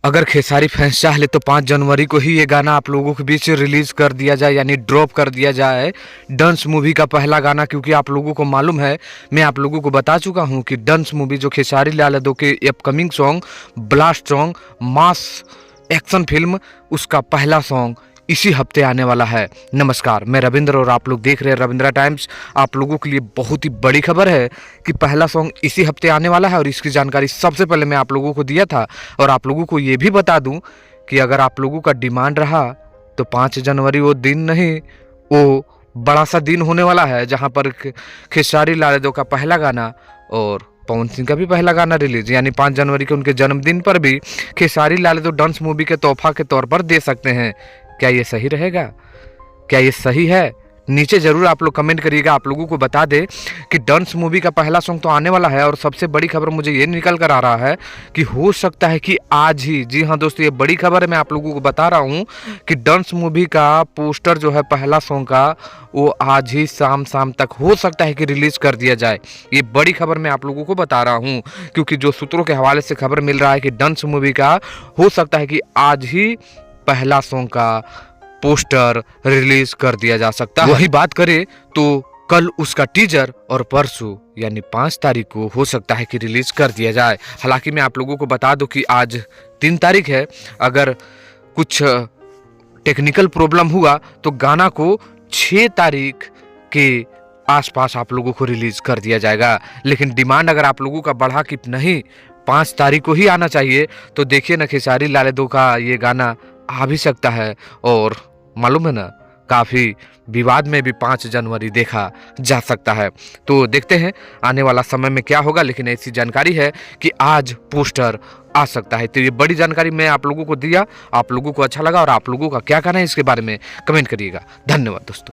अगर खेसारी फैंस चाह ले तो 5 जनवरी को ही ये गाना आप लोगों के बीच रिलीज कर दिया जाए, यानी ड्रॉप कर दिया जाए डंस मूवी का पहला गाना। क्योंकि आप लोगों को मालूम है, मैं आप लोगों को बता चुका हूं कि डंस मूवी जो खेसारी लाल यादव के upcoming song, blast song, mass action film, उसका पहला सॉन्ग इसी हफ्ते आने वाला है। नमस्कार, मैं रविंद्र और आप लोग देख रहे हैं रविंद्रा टाइम्स। आप लोगों के लिए बहुत ही बड़ी खबर है कि पहला सॉन्ग इसी हफ्ते आने वाला है और इसकी जानकारी सबसे पहले मैं आप लोगों को दिया था। और आप लोगों को ये भी बता दूं कि अगर आप लोगों का डिमांड रहा तो 5 जनवरी वो दिन नहीं, वो बड़ा सा दिन होने वाला है जहां पर खेसारी लाल यादव का पहला गाना और पवन सिंह का भी पहला गाना रिलीज, यानी 5 जनवरी के उनके जन्मदिन पर भी खेसारी लाल यादव डांस मूवी के तोहफा के तौर पर दे सकते हैं। क्या ये सही रहेगा? क्या ये सही है? नीचे जरूर आप लोग कमेंट करिएगा। आप लोगों को बता दे कि डांस मूवी का पहला सॉन्ग तो आने वाला है और सबसे बड़ी खबर मुझे ये निकल कर आ रहा है कि हो सकता है कि आज ही, जी हाँ दोस्तों, ये बड़ी खबर है, मैं आप लोगों को बता रहा हूँ कि डांस मूवी का पोस्टर जो है पहला सॉन्ग का, वो आज ही शाम तक हो सकता है कि रिलीज कर दिया जाए। ये बड़ी खबर मैं आप लोगों को बता रहा हूँ क्योंकि जो सूत्रों के हवाले से खबर मिल रहा है कि डांस मूवी का हो सकता है कि आज ही पहला सॉन्ग का पोस्टर रिलीज कर दिया जा सकता है। वही बात करें तो कल उसका टीजर और परसों यानी 5 तारीख को हो सकता है कि रिलीज कर दिया जाए। हालांकि मैं आप लोगों को बता दूं कि आज 3 तारीख है। अगर कुछ टेक्निकल प्रॉब्लम हुआ तो गाना को 6 तारीख के आसपास आप लोगों को रिलीज कर दिया जाएगा। लेकिन डिमांड अगर आप लोगों का बढ़ा कि नहीं 5 तारीख को ही आना चाहिए, तो देखिए ना, खेसारी लाल यादव का ये गाना आ भी सकता है और मालूम है ना, काफ़ी विवाद में भी 5 जनवरी देखा जा सकता है। तो देखते हैं आने वाला समय में क्या होगा, लेकिन ऐसी जानकारी है कि आज पोस्टर आ सकता है। तो ये बड़ी जानकारी मैं आप लोगों को दिया। आप लोगों को अच्छा लगा और आप लोगों का क्या कहना है इसके बारे में कमेंट करिएगा। धन्यवाद दोस्तों।